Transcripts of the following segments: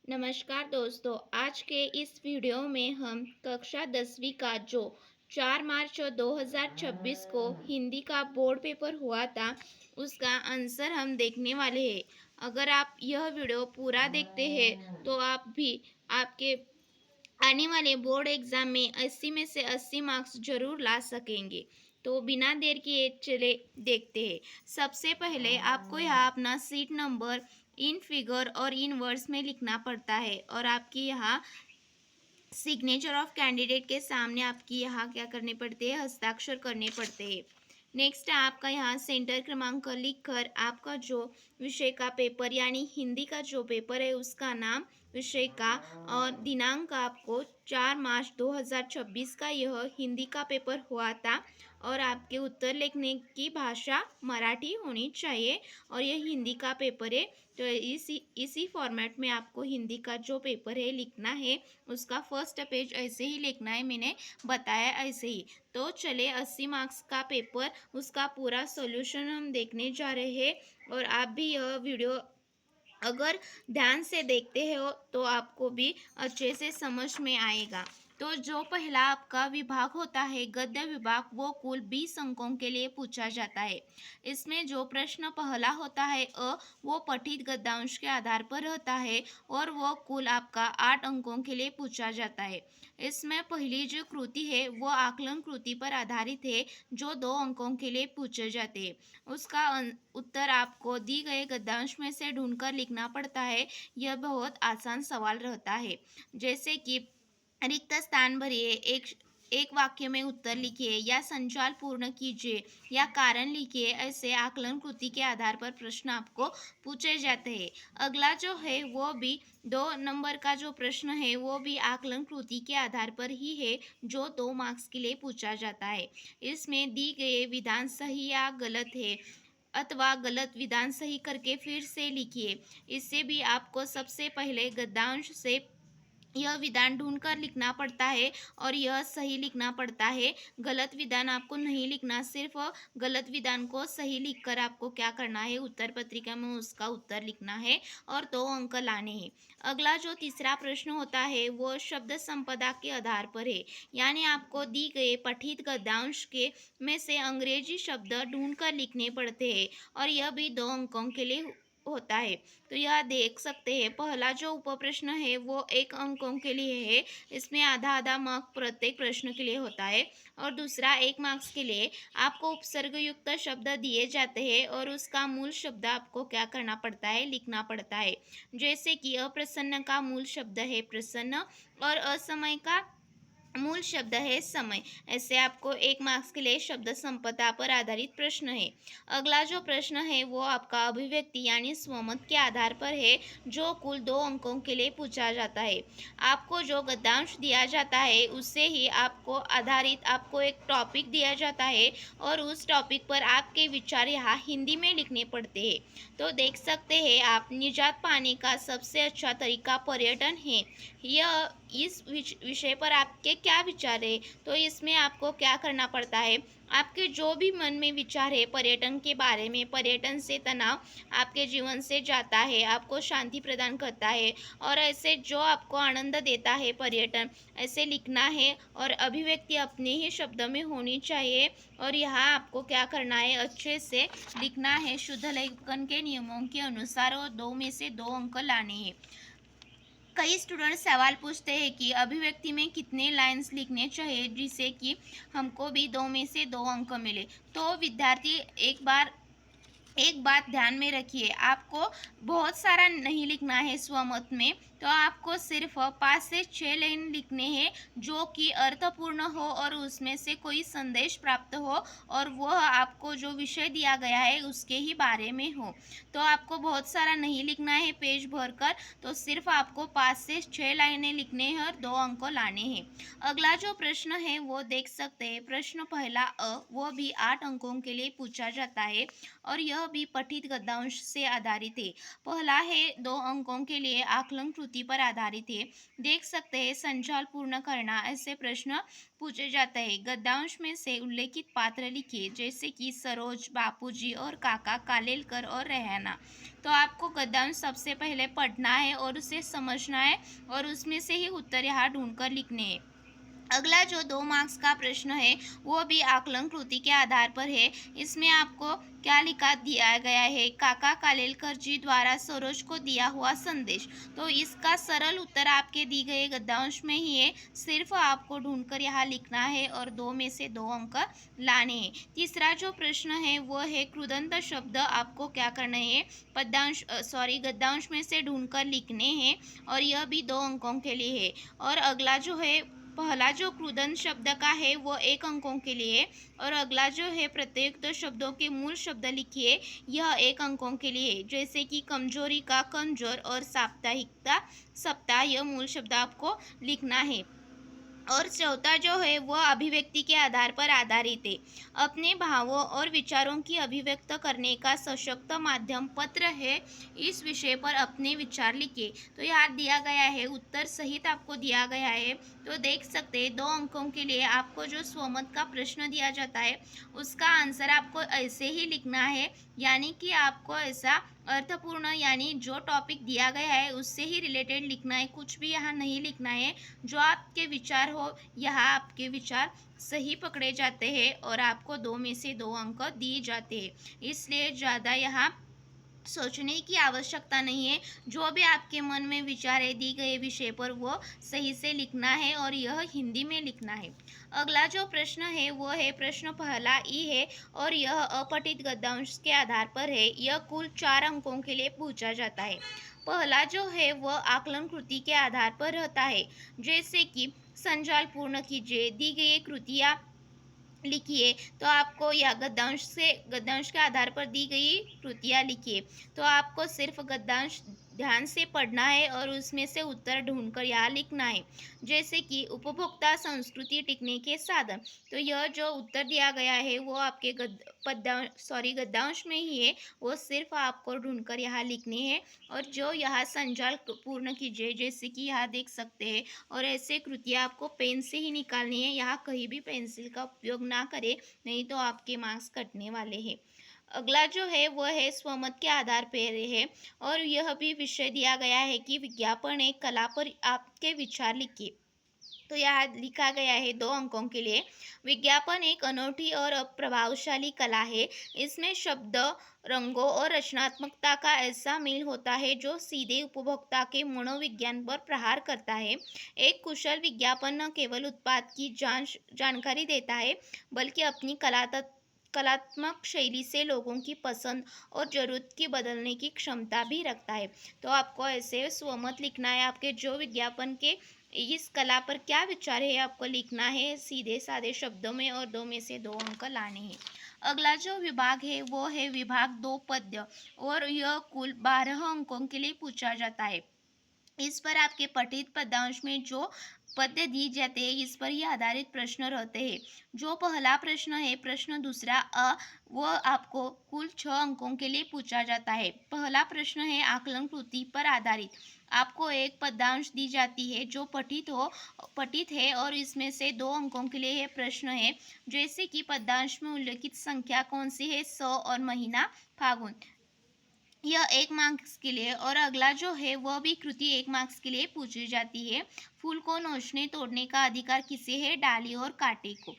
नमस्कार दोस्तों। आज के इस वीडियो में हम कक्षा 10वीं का जो 4 मार्च 2026 को हिंदी का बोर्ड पेपर हुआ था उसका आंसर हम देखने वाले हैं। अगर आप यह वीडियो पूरा देखते हैं तो आप भी आपके आने वाले बोर्ड एग्जाम में 80 में से 80 मार्क्स जरूर ला सकेंगे। तो बिना देर किए चले देखते हैं। सबसे पहले आपको यहाँ अपना सीट नंबर इन फिगर और इन वर्ड्स में लिखना पड़ता है और आपकी यहाँ सिग्नेचर ऑफ कैंडिडेट के सामने आपकी यहाँ क्या करने पड़ते हैं, हस्ताक्षर करने पड़ते हैं। नेक्स्ट है आपका यहाँ सेंटर क्रमांक लिखकर आपका जो विषय का पेपर यानी हिंदी का जो पेपर है उसका नाम, विषय का और दिनांक आपको 4 मार्च 2026 का यह हिंदी का पेपर हुआ था और आपके उत्तर लिखने की भाषा मराठी होनी चाहिए और यह हिंदी का पेपर है। तो इसी फॉर्मेट में आपको हिंदी का जो पेपर है लिखना है। उसका फर्स्ट पेज ऐसे ही लिखना है, मैंने बताया ऐसे ही। तो चले 80 मार्क्स का पेपर उसका पूरा सॉल्यूशन हम देखने जा रहे हैं और आप भी यह वीडियो अगर ध्यान से देखते हो तो आपको भी अच्छे से समझ में आएगा। तो जो पहला आपका विभाग होता है गद्य विभाग, वो कुल 20 अंकों के लिए पूछा जाता है। इसमें जो प्रश्न पहला होता है वो पठित गद्यांश के आधार पर रहता है और वो कुल आपका 8 अंकों के लिए पूछा जाता है। इसमें पहली जो कृति है वो आकलन कृति पर आधारित है जो 2 अंकों के लिए पूछे जाते हैं। उसका उत्तर आपको दी गए गद्यांश में से ढूंढकर लिखना पड़ता है। यह बहुत आसान सवाल रहता है। जैसे कि रिक्त स्थान भरिए, एक वाक्य में उत्तर लिखिए या संचाल पूर्ण कीजिए या कारण लिखिए। ऐसे आकलन कृति के आधार पर प्रश्न आपको पूछे जाते हैं। अगला जो है वो भी 2 नंबर का जो प्रश्न है वो भी आकलन कृति के आधार पर ही है जो 2 मार्क्स के लिए पूछा जाता है। इसमें दी गए विधान सही या गलत है अथवा गलत विधान सही करके फिर से लिखिए। इससे भी आपको सबसे पहले गद्यांश से यह विधान ढूंढकर लिखना पड़ता है और यह सही लिखना पड़ता है। गलत विधान आपको नहीं लिखना, सिर्फ गलत विधान को सही लिखकर आपको क्या करना है, उत्तर पत्रिका में उसका उत्तर लिखना है और 2 अंक लाने हैं। अगला जो तीसरा प्रश्न होता है वो शब्द संपदा के आधार पर है, यानी आपको दी गए पठित गद्यांश के में से अंग्रेजी शब्द ढूंढकर लिखने पड़ते हैं और यह भी 2 अंकों के लिए होता है। तो यह देख सकते हैं पहला जो उप प्रश्न है वो 1 अंकों के लिए है। इसमें आधा आधा मार्क प्रत्येक प्रश्न के लिए होता है और दूसरा 1 मार्क्स के लिए आपको उपसर्ग युक्त शब्द दिए जाते हैं और उसका मूल शब्द आपको क्या करना पड़ता है, लिखना पड़ता है। जैसे कि अप्रसन्न का मूल शब्द है प्रसन्न और असमय का मूल शब्द है समय। ऐसे आपको 1 मार्क्स के लिए शब्द संपदा पर आधारित प्रश्न है। अगला जो प्रश्न है वो आपका अभिव्यक्ति यानी स्वमत के आधार पर है जो कुल 2 अंकों के लिए पूछा जाता है। आपको जो गद्यांश दिया जाता है उससे ही आपको आधारित आपको एक टॉपिक दिया जाता है और उस टॉपिक पर आपके विचार यहाँ हिंदी में लिखने पड़ते हैं। तो देख सकते हैं आप, निजात पाने का सबसे अच्छा तरीका पर्यटन है। यह इस विषय पर आपके क्या विचार है? तो इसमें आपको क्या करना पड़ता है, आपके जो भी मन में विचार है पर्यटन के बारे में, पर्यटन से तनाव आपके जीवन से जाता है, आपको शांति प्रदान करता है और ऐसे जो आपको आनंद देता है पर्यटन, ऐसे लिखना है और अभिव्यक्ति अपने ही शब्द में होनी चाहिए और यहाँ आपको क्या करना है, अच्छे से लिखना है शुद्ध लेखन के नियमों के अनुसार और 2 में से 2 अंक लाने हैं। कई स्टूडेंट सवाल पूछते हैं कि अभिव्यक्ति में कितने लाइंस लिखने चाहिए जिससे कि हमको भी 2 में से 2 अंक मिले। तो विद्यार्थी एक बात ध्यान में रखिए, आपको बहुत सारा नहीं लिखना है स्वमत में। तो आपको सिर्फ 5 से 6 लाइन लिखने हैं जो कि अर्थपूर्ण हो और उसमें से कोई संदेश प्राप्त हो और वह आपको जो विषय दिया गया है उसके ही बारे में हो। तो आपको बहुत सारा नहीं लिखना है पेज भरकर, तो सिर्फ आपको 5 से 6 लाइनें लिखने हैं और 2 अंक लाने हैं। अगला जो प्रश्न है वो देख सकते हैं, प्रश्न पहला वो भी 8 अंकों के लिए पूछा जाता है और यह भी पठित गद्यांश से आधारित है। पहला है 2 अंकों के लिए आकलन कृति कृति पर आधारित है। देख सकते हैं संजाल पूर्ण करना, ऐसे प्रश्न पूछे जाते हैं। गद्यांश में से उल्लेखित पात्र लिखिए, जैसे कि सरोज, बापूजी और काका, कालेलकर और रैना। तो आपको गद्यांश सबसे पहले पढ़ना है और उसे समझना है और उसमें से ही उत्तर यहाँ ढूंढकर लिखने हैं। अगला जो 2 मार्क्स का प्रश्न है वो भी आकलन कृति के आधार पर है। इसमें आपको क्या लिखा दिया गया है, काका कालेलकर जी द्वारा सरोज को दिया हुआ संदेश। तो इसका सरल उत्तर आपके दी गए गद्यांश में ही है, सिर्फ आपको ढूंढकर यहाँ लिखना है और 2 में से 2 अंक लाने हैं। तीसरा जो प्रश्न है वो है कृदंत शब्द आपको क्या करना है, गद्यांश में से ढूंढकर लिखने हैं और यह भी 2 अंकों के लिए है। और अगला जो है पहला जो कृदंत शब्द का है वो 1 अंकों के लिए और अगला जो है प्रत्येक शब्दों के मूल शब्द लिखिए, यह 1 अंकों के लिए है। जैसे कि कमजोरी का कमजोर और साप्ताहिकता सप्ताह, यह मूल शब्द आपको लिखना है। और चौथा जो है वह अभिव्यक्ति के आधार पर आधारित है। अपने भावों और विचारों की अभिव्यक्त करने का सशक्त माध्यम पत्र है। इस विषय पर अपने विचार लिखिए। तो यहाँ दिया गया है, उत्तर सहित आपको दिया गया है। तो देख सकते हैं 2 अंकों के लिए आपको जो स्वमत का प्रश्न दिया जाता है उसका आंसर आपको ऐसे ही लिखना है, यानी कि आपको ऐसा अर्थपूर्ण, यानी जो टॉपिक दिया गया है उससे ही रिलेटेड लिखना है, कुछ भी यहाँ नहीं लिखना है। जो आपके विचार हो यहाँ आपके विचार सही पकड़े जाते हैं और आपको 2 में से 2 अंक दिए जाते हैं। इसलिए ज़्यादा यहाँ सोचने की आवश्यकता नहीं है। जो भी आपके मन में विचार है दी गए विषय पर वो सही से लिखना है और यह हिंदी में लिखना है। अगला जो प्रश्न है वो है प्रश्न पहला ई है और यह अपठित गद्यांश के आधार पर है। यह कुल 4 अंकों के लिए पूछा जाता है। पहला जो है वह आकलन कृति के आधार पर रहता है, जैसे कि संजाल पूर्ण कीजिए, दी गई कृतियाँ लिखिए। तो आपको या गद्यांश के आधार पर दी गई कृतियाँ लिखिए। तो आपको सिर्फ गद्यांश ध्यान से पढ़ना है और उसमें से उत्तर ढूंढकर यहाँ लिखना है। जैसे कि उपभोक्ता संस्कृति टिकने के साधन, तो यह जो उत्तर दिया गया है वो आपके गद्यांश में ही है, वो सिर्फ आपको ढूंढकर यहाँ लिखने हैं। और जो यहाँ संजाल पूर्ण कीजिए, जैसे कि यहाँ देख सकते हैं, और ऐसे कृतियाँ आपको पेन से ही निकालनी है। यहाँ कहीं भी पेंसिल का उपयोग ना करें, नहीं तो आपके मार्क्स कटने वाले हैं। अगला जो है वह है स्वमत के आधार पर है और यह भी विषय दिया गया है कि विज्ञापन एक कला पर आपके विचार लिखिए। तो यहाँ लिखा गया है 2 अंकों के लिए, विज्ञापन एक अनूठी और प्रभावशाली कला है। इसमें शब्द, रंगों और रचनात्मकता का ऐसा मेल होता है जो सीधे उपभोक्ता के मनोविज्ञान पर प्रहार करता है। एक कुशल विज्ञापन न केवल उत्पाद की जानकारी देता है, बल्कि अपनी कलात्मक शैली से लोगों की पसंद और ज़रूरत की बदलने की क्षमता भी रखता है। तो आपको ऐसे स्वमत लिखना है, आपके जो विज्ञापन के इस कला पर क्या विचार है आपको लिखना है सीधे साधे शब्दों में और 2 में से 2 अंक लाने हैं। अगला जो विभाग है वो है विभाग 2 पद्य और यह कुल 12 अंकों के लिए पूछा जाता है। इस पर आपके पठित पद्यांश में जो पद्य दी जाते हैं इस पर ही आधारित प्रश्न रहते हैं। जो पहला प्रश्न है, प्रश्न दूसरा वो आपको कुल 6 अंकों के लिए पूछा जाता है। पहला प्रश्न है आकलन कृति पर आधारित। आपको एक पद्यांश दी जाती है जो पठित है और इसमें से 2 अंकों के लिए यह प्रश्न है। जैसे कि पद्यांश में उल्लेखित संख्या कौन सी है, 100 और महीना फागुन, यह 1 मार्क्स के लिए। और अगला जो है वह भी कृति 1 मार्क्स के लिए पूछी जाती है। फूल को नोचने तोड़ने का अधिकार किसे है, डाली और कांटे को।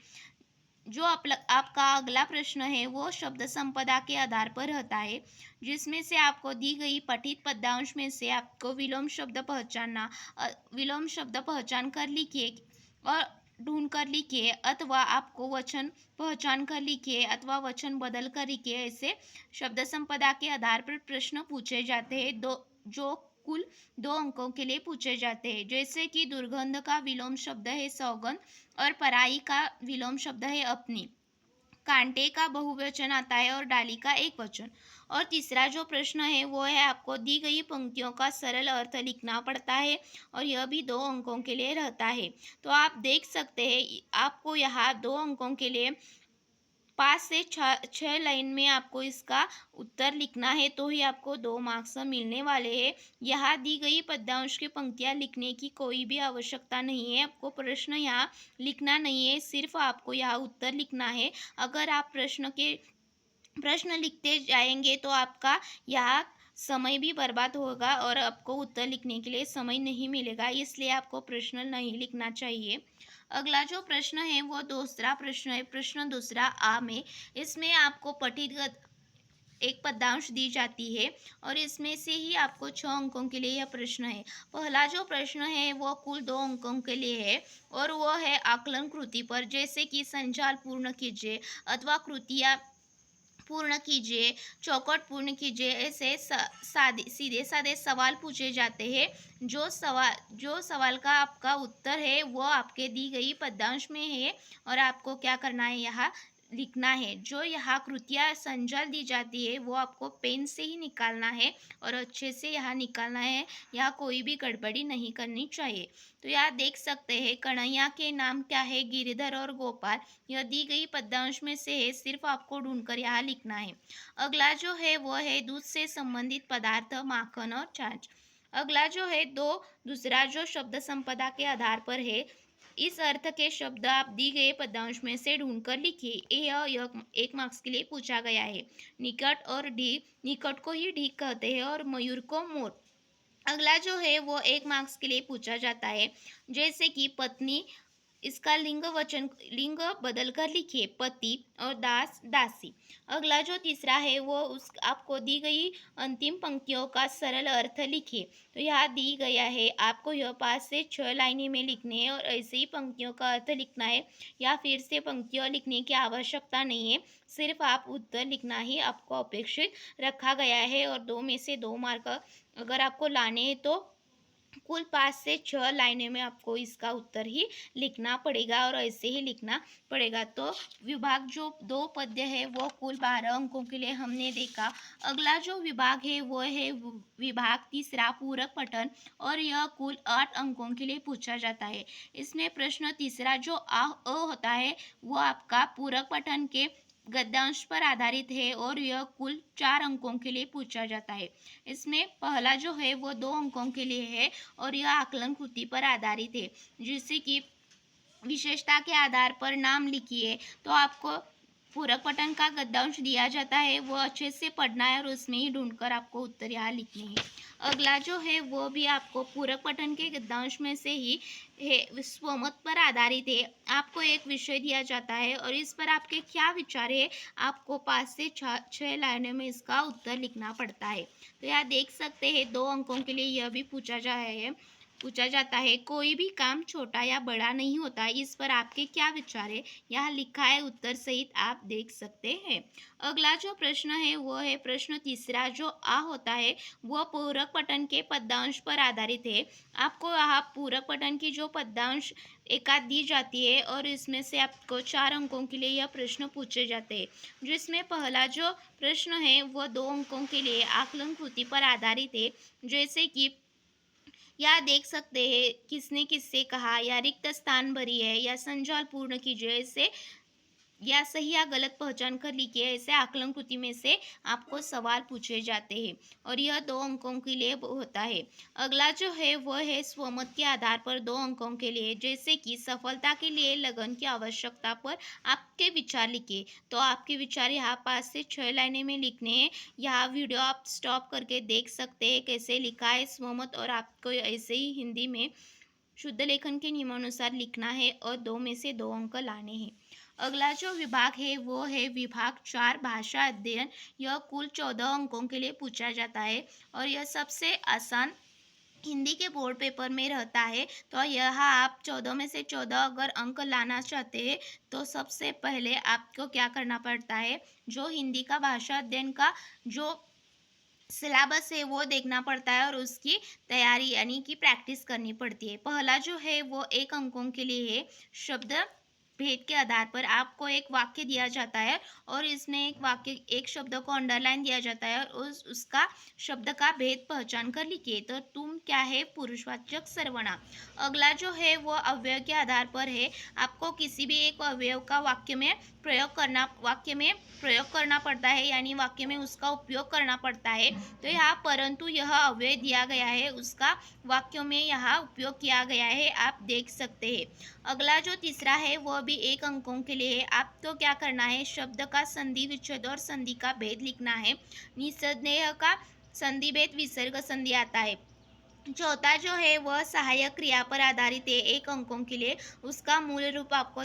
जो आपका अगला प्रश्न है वो शब्द संपदा के आधार पर रहता है, जिसमें से आपको दी गई पठित पद्यांश में से आपको विलोम शब्द पहचान कर लिखिए और ढूंढ कर लिखिए, अथवा आपको वचन पहचान कर लिखिए अथवा वचन बदल कर लिखिए। ऐसे शब्द संपदा के आधार पर प्रश्न पूछे जाते हैं जो कुल 2 अंकों के लिए पूछे जाते हैं। जैसे कि दुर्गंध का विलोम शब्द है सौगंध और पराई का विलोम शब्द है अपनी। कांटे का बहुवचन आता है और डाली का एक वचन। और तीसरा जो प्रश्न है वो है आपको दी गई पंक्तियों का सरल अर्थ लिखना पड़ता है और यह भी 2 अंकों के लिए रहता है। तो आप देख सकते हैं आपको यहाँ 2 अंकों के लिए 5 से 6 लाइन में आपको इसका उत्तर लिखना है, तो ही आपको 2 मार्क्स मिलने वाले हैं। यहाँ दी गई पद्यांश की पंक्तियाँ लिखने की कोई भी आवश्यकता नहीं है। आपको प्रश्न यहाँ लिखना नहीं है, सिर्फ आपको यहाँ उत्तर लिखना है। अगर आप प्रश्न लिखते जाएंगे तो आपका यहाँ समय भी बर्बाद होगा और आपको उत्तर लिखने के लिए समय नहीं मिलेगा, इसलिए आपको प्रश्न नहीं लिखना चाहिए। अगला जो प्रश्न है वो दूसरा प्रश्न है, प्रश्न दूसरा आ में। इसमें आपको पठित एक पद्यांश दी जाती है और इसमें से ही आपको 6 अंकों के लिए यह प्रश्न है। पहला जो प्रश्न है वो कुल 2 अंकों के लिए है और वो है आकलन कृति पर, जैसे कि संचाल पूर्ण कीजिए अथवा कृतियाँ पूर्ण कीजिए, चौखट पूर्ण कीजिए, ऐसे सीधे साधे सवाल पूछे जाते हैं। जो सवाल का आपका उत्तर है वो आपके दी गई पद्यांश में है और आपको क्या करना है, यहाँ लिखना है। जो यहाँ कृतियाँ संचाल दी जाती है वो आपको पेन से ही निकालना है और अच्छे से यहाँ निकालना है, यहाँ कोई भी गड़बड़ी नहीं करनी चाहिए। तो यहाँ देख सकते हैं कन्हैया के नाम क्या है, गिरिधर और गोपाल। यह दी गई पद्यांश में से है, सिर्फ आपको ढूंढकर यहाँ लिखना है। अगला जो है वो है दूध से संबंधित पदार्थ, माखन और छाछ। अगला जो है दूसरा जो शब्द संपदा के आधार पर है, इस अर्थ के शब्द आप दी गए पद्यांश में से ढूंढकर लिखिए। यह 1 मार्क्स के लिए पूछा गया है। निकट और ढीक, निकट को ही ढीक कहते हैं और मयूर को मोर। अगला जो है वो 1 मार्क्स के लिए पूछा जाता है, जैसे कि पत्नी, इसका लिंग बदल कर लिखिए, पति और दास दासी। अगला जो तीसरा है वो आपको दी गई अंतिम पंक्तियों का सरल अर्थ लिखिए। तो यहाँ दी गया है, आपको यह 5 से 6 लाइनें में लिखने हैं और ऐसे ही पंक्तियों का अर्थ लिखना है। या फिर से पंक्तियों लिखने की आवश्यकता नहीं है, सिर्फ आप उत्तर लिखना ही आपको अपेक्षित रखा गया है। और 2 में से 2 मार्क अगर आपको लाने हैं तो कुल 5 से 6 लाइनें में आपको इसका उत्तर ही लिखना पड़ेगा और ऐसे ही लिखना पड़ेगा। तो विभाग जो 2 पद्य है वो कुल 12 अंकों के लिए हमने देखा। अगला जो विभाग है वो है विभाग तीसरा, पूरक पठन, और यह कुल 8 अंकों के लिए पूछा जाता है। इसमें प्रश्न तीसरा जो अ होता है वो आपका पूरक पठन के गद्यांश पर आधारित है और यह कुल 4 अंकों के लिए पूछा जाता है। इसमें पहला जो है वो 2 अंकों के लिए है और यह आकलन कृति पर आधारित है, जिससे कि विशेषता के आधार पर नाम लिखिए। तो आपको पूरक पठन का गद्यांश दिया जाता है, वो अच्छे से पढ़ना है और उसमें ही ढूंढकर आपको उत्तर यहाँ लिखने हैं। अगला जो है वो भी आपको पूरक पठन के गद्यांश में से ही है, स्वमत पर आधारित है। आपको एक विषय दिया जाता है और इस पर आपके क्या विचार है, आपको 5 से 6 लाइनों में इसका उत्तर लिखना पड़ता है। तो यहाँ देख सकते हैं 2 अंकों के लिए यह भी पूछा जाता है, कोई भी काम छोटा या बड़ा नहीं होता, इस पर आपके क्या विचार है, यहाँ लिखा है उत्तर सहित, आप देख सकते हैं। अगला जो प्रश्न है वो है प्रश्न तीसरा जो आ होता है वो पूरक पठन के पद्यांश पर आधारित है। आपको यहाँ पूरक पठन की जो पद्यांश एकाद दी जाती है और इसमें से आपको 4 अंकों के लिए यह प्रश्न पूछे जाते हैं। जिसमें पहला जो प्रश्न है वो 2 अंकों के लिए आकलन कृति पर आधारित है, जैसे कि या देख सकते हैं किसने किससे कहा, या रिक्त स्थान भरी है, या संजाल पूर्ण कीजिए, ऐसे या सही या गलत पहचान कर लिखिए, ऐसे आकलन कृति में से आपको सवाल पूछे जाते हैं और यह 2 अंकों के लिए होता है। अगला जो है वो है स्वमत के आधार पर 2 अंकों के लिए, जैसे कि सफलता के लिए लगन की आवश्यकता पर आपके विचार लिखिए। तो आपके विचार यहाँ 5 से 6 लाइनें में लिखने हैं। यहाँ वीडियो आप स्टॉप करके देख सकते हैं कैसे लिखा है स्वमत, और आपको ऐसे ही हिंदी में शुद्ध लेखन के नियमानुसार लिखना है और 2 में से 2 अंक लाने हैं। अगला जो विभाग है वो है विभाग 4, भाषा अध्ययन। यह कुल 14 अंकों के लिए पूछा जाता है और यह सबसे आसान हिंदी के बोर्ड पेपर में रहता है। तो यहाँ आप 14 में से 14 अगर अंक लाना चाहते हैं तो सबसे पहले आपको क्या करना पड़ता है, जो हिंदी का भाषा अध्ययन का जो सिलेबस है वो देखना पड़ता है और उसकी तैयारी यानी कि प्रैक्टिस करनी पड़ती है। पहला जो है वो 1 अंकों के लिए है, शब्द भेद के आधार पर आपको एक वाक्य दिया जाता है और इसमें एक शब्द को अंडरलाइन दिया जाता है और उसका शब्द का भेद पहचान कर लिखिए। तो तुम क्या है पुरुषवाचक सर्वनाम। अगला जो है वो अव्यय के आधार पर है। आपको किसी भी एक अवयव का वाक्य में प्रयोग करना पड़ता है, यानी वाक्य में उसका उपयोग करना पड़ता है। तो यहाँ परंतु यह अव्यय दिया गया है, उसका वाक्यों में यहाँ उपयोग किया गया है, आप देख सकते हैं। अगला जो तीसरा है वह भी 1 अंकों के लिए है। आप तो क्या करना है, शब्द का संधि विच्छेद और संधि का भेद लिखना है। निसंदेह का संधि भेद विसर्ग संधि आता है। चौथा जो है वह सहायक क्रिया पर आधारित है, 1 अंकों के लिए। उसका मूल रूप आपको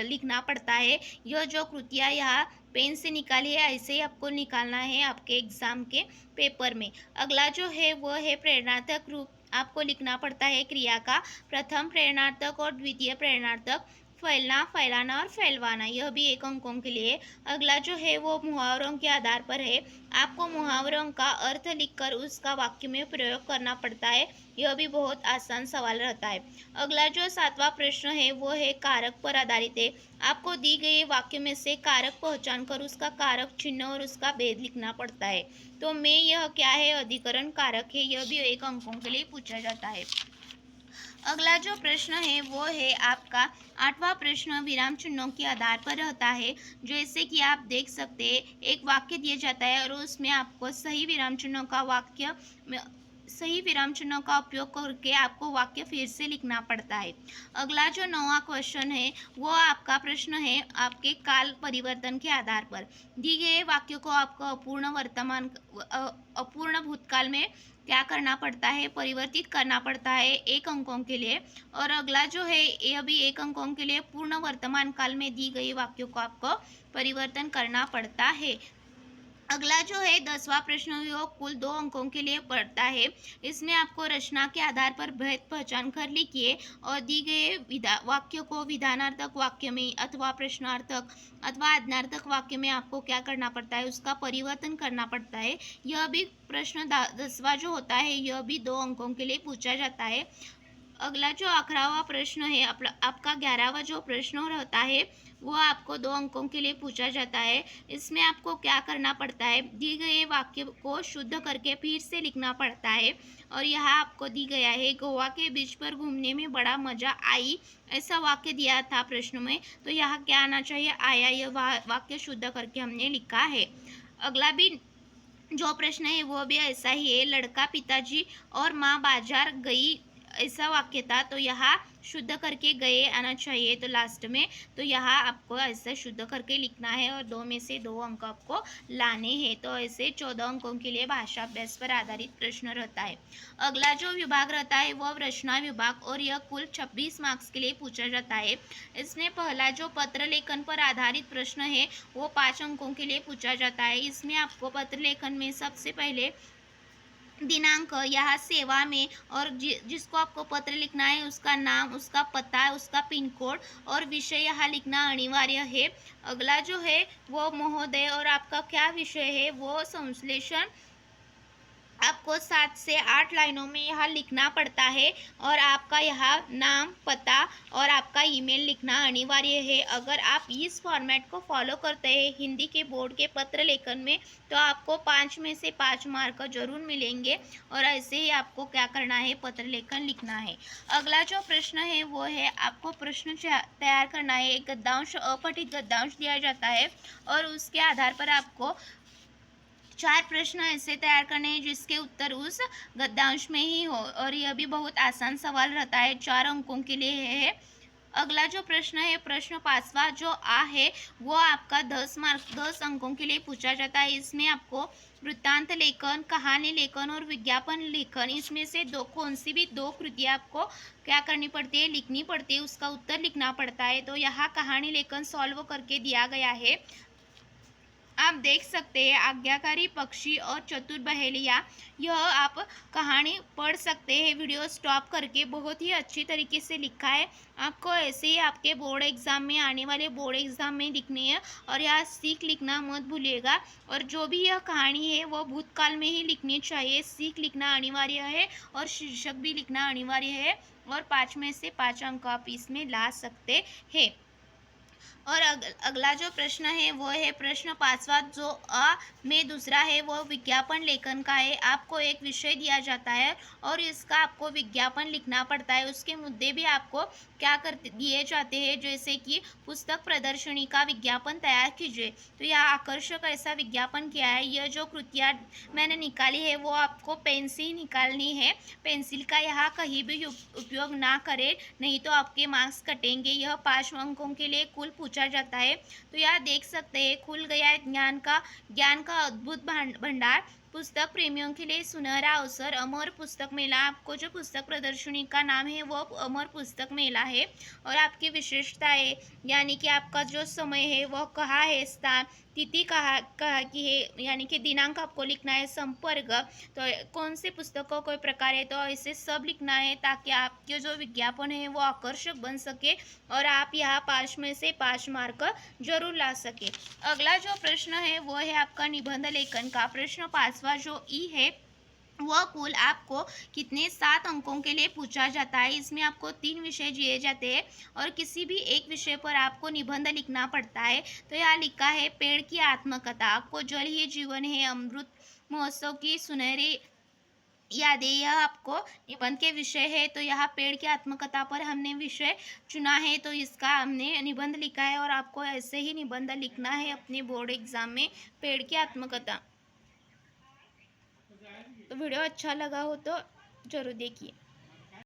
लिखना पड़ता है। यह जो कृतियाँ यहाँ पेन से निकाली है ऐसे ही आपको निकालना है आपके एग्जाम के पेपर में। अगला जो है वह है प्रेरणार्थक रूप। आपको लिखना पड़ता है क्रिया का प्रथम प्रेरणार्थक और द्वितीय प्रेरणार्थक, फैलना, फैलाना और फैलवाना, यह भी 1 अंकों के लिए। अगला जो है वो मुहावरों के आधार पर है। आपको मुहावरों का अर्थ लिखकर उसका वाक्य में प्रयोग करना पड़ता है। यह भी बहुत आसान सवाल रहता है। अगला जो 7वां प्रश्न है वो है कारक पर आधारित है। आपको दी गई वाक्य में से कारक पहचान कर उसका कारक चिन्ह और उसका भेद लिखना पड़ता है। तो में यह क्या है, अधिकरण कारक है, यह भी 1 अंकों के लिए पूछा जाता है। अगला जो प्रश्न है वो है आपका 8वां प्रश्न विराम चिन्हों के आधार पर रहता है। जैसे कि आप देख सकते हैं, एक वाक्य दिया जाता है और उसमें आपको सही विराम चिन्हों का उपयोग करके आपको वाक्य फिर से लिखना पड़ता है। अगला जो 9वां क्वेश्चन है वो आपका प्रश्न है आपके काल परिवर्तन के आधार पर। दी गए वाक्य को आपको अपूर्ण भूतकाल में क्या करना पड़ता है, परिवर्तित करना पड़ता है, 1 अंकों के लिए। और अगला जो है यह भी 1 अंकों के लिए, पूर्ण वर्तमान काल में दी गई वाक्यों को आपको परिवर्तन करना पड़ता है। अगला जो है 10वां प्रश्न वो कुल 2 अंकों के लिए पड़ता है। इसमें आपको रचना के आधार पर भेद पहचान कर लिखिए और दी गए वाक्य को विधानार्थक वाक्य में अथवा प्रश्नार्थक अथवा आज्ञार्थक वाक्य में आपको क्या करना पड़ता है, उसका परिवर्तन करना पड़ता है। यह भी प्रश्न 10वां जो होता है यह भी 2 अंकों के लिए पूछा जाता है। अगला जो 11वां प्रश्न है आपका 11वां जो प्रश्न रहता है वो आपको 2 अंकों के लिए पूछा जाता है। इसमें आपको क्या करना पड़ता है, दी गए वाक्य को शुद्ध करके फिर से लिखना पड़ता है। और यहाँ आपको दी गया है गोवा के बीच पर घूमने में बड़ा मजा आई, ऐसा वाक्य दिया था प्रश्न में। तो यहाँ क्या आना चाहिए, आया, यह वाक्य शुद्ध करके हमने लिखा है। अगला भी जो प्रश्न है वो भी ऐसा ही है, लड़का पिताजी और माँ बाजार गई, ऐसा वाक्य था। तो यहाँ शुद्ध करके गए आना चाहिए तो लास्ट में। तो यहाँ आपको ऐसा शुद्ध करके लिखना है और 2 में से 2 अंक आपको लाने हैं। तो ऐसे 14 अंकों के लिए भाषा अभ्यास पर आधारित प्रश्न रहता है। अगला जो विभाग रहता है वह रचना विभाग और यह कुल 26 मार्क्स के लिए पूछा जाता है। इसमें पहला जो पत्र लेखन पर आधारित प्रश्न है वो 5 अंकों के लिए पूछा जाता है। इसमें आपको पत्र लेखन में सबसे पहले दिनांक, यहाँ सेवा में, और जिसको आपको पत्र लिखना है उसका नाम, उसका पता, उसका पिन कोड और विषय यहाँ लिखना अनिवार्य है। अगला जो है वो महोदय और आपका क्या विषय है वो संश्लेषण आपको 7 से 8 लाइनों में यहाँ लिखना पड़ता है और आपका यहाँ नाम, पता और आपका ईमेल लिखना अनिवार्य है। अगर आप इस फॉर्मेट को फॉलो करते हैं हिंदी के बोर्ड के पत्र लेखन में तो आपको 5 में से 5 मार्क जरूर मिलेंगे। और ऐसे ही आपको क्या करना है, पत्र लेखन लिखना है। अगला जो प्रश्न है वो है आपको प्रश्न तैयार करना है। एक गद्यांश, अपठित गद्यांश दिया जाता है और उसके आधार पर आपको 4 प्रश्न ऐसे तैयार करने हैं जिसके उत्तर उस गद्यांश में ही हो। और यह भी बहुत आसान सवाल रहता है, 4 अंकों के लिए है। अगला जो प्रश्न है प्रश्न 5वां जो आ है वो आपका 10 अंकों के लिए पूछा जाता है। इसमें आपको वृत्तांत लेखन, कहानी लेखन और विज्ञापन लेखन, इसमें से कौन सी भी 2 कृतियाँ आपको क्या करनी पड़ती है, लिखनी पड़ती है, उसका उत्तर लिखना पड़ता है। तो यहाँ कहानी लेखन सॉल्व करके दिया गया है, आप देख सकते हैं। आज्ञाकारी पक्षी और चतुर बहेलिया, यह आप कहानी पढ़ सकते हैं वीडियो स्टॉप करके, बहुत ही अच्छी तरीके से लिखा है। आपको ऐसे ही आपके बोर्ड एग्जाम में, आने वाले बोर्ड एग्जाम में लिखनी है और यहाँ सीख लिखना मत भूलिएगा। और जो भी यह कहानी है वो भूतकाल में ही लिखनी चाहिए, सीख लिखना अनिवार्य है और शीर्षक भी लिखना अनिवार्य है। और 5 में से 5 अंक आप इसमें ला सकते हैं। और अगला जो प्रश्न है वो है प्रश्न 5वां, जो में दूसरा है वो विज्ञापन लेखन का है। आपको एक विषय दिया जाता है और इसका आपको विज्ञापन लिखना पड़ता है। उसके मुद्दे भी आपको क्या करते दिए जाते हैं, जैसे कि पुस्तक प्रदर्शनी का विज्ञापन तैयार कीजिए। तो यह आकर्षक ऐसा विज्ञापन क्या है। यह जो कृतियाँ मैंने निकाली है वो आपको पेन से ही निकालनी है। पेंसिल का यहाँ कहीं भी उपयोग ना करें, नहीं तो आपके मार्क्स कटेंगे। यह 5 अंकों के लिए कुल पूछा जाता है। तो यहाँ देख सकते हैं, खुल गया है ज्ञान का अद्भुत भंडार। पुस्तक प्रेमियों के लिए सुनहरा अवसर, अमर पुस्तक मेला। आपको जो पुस्तक प्रदर्शनी का नाम है वो अमर पुस्तक मेला है। और आपकी विशेषता है, यानी कि आपका जो समय है वह कहाँ है, स्थान, तिथि कहाँ की है, यानी कि दिनांक आपको लिखना है, संपर्क, तो कौन से पुस्तक का कोई प्रकार है, तो इसे सब लिखना है ताकि आपके जो विज्ञापन है वो आकर्षक बन सके और आप यहाँ 5 में से 5 मार्क जरूर ला सके। अगला जो प्रश्न है वो है आपका निबंध लेखन का। प्रश्न 5वां जो ई है वह कुल आपको कितने 7 अंकों के लिए पूछा जाता है। इसमें आपको 3 विषय दिए जाते हैं और किसी भी एक विषय पर आपको निबंध लिखना पड़ता है। तो यहाँ लिखा है पेड़ की आत्मकथा, आपको जल ही जीवन है, अमृत महोत्सव की सुनहरी यादें, यह आपको निबंध के विषय है। तो यहाँ पेड़ की आत्मकथा पर हमने विषय चुना है, तो इसका हमने निबंध लिखा है और आपको ऐसे ही निबंध लिखना है अपने बोर्ड एग्जाम में, पेड़ की आत्मकथा। तो वीडियो अच्छा लगा हो तो जरूर देखिए।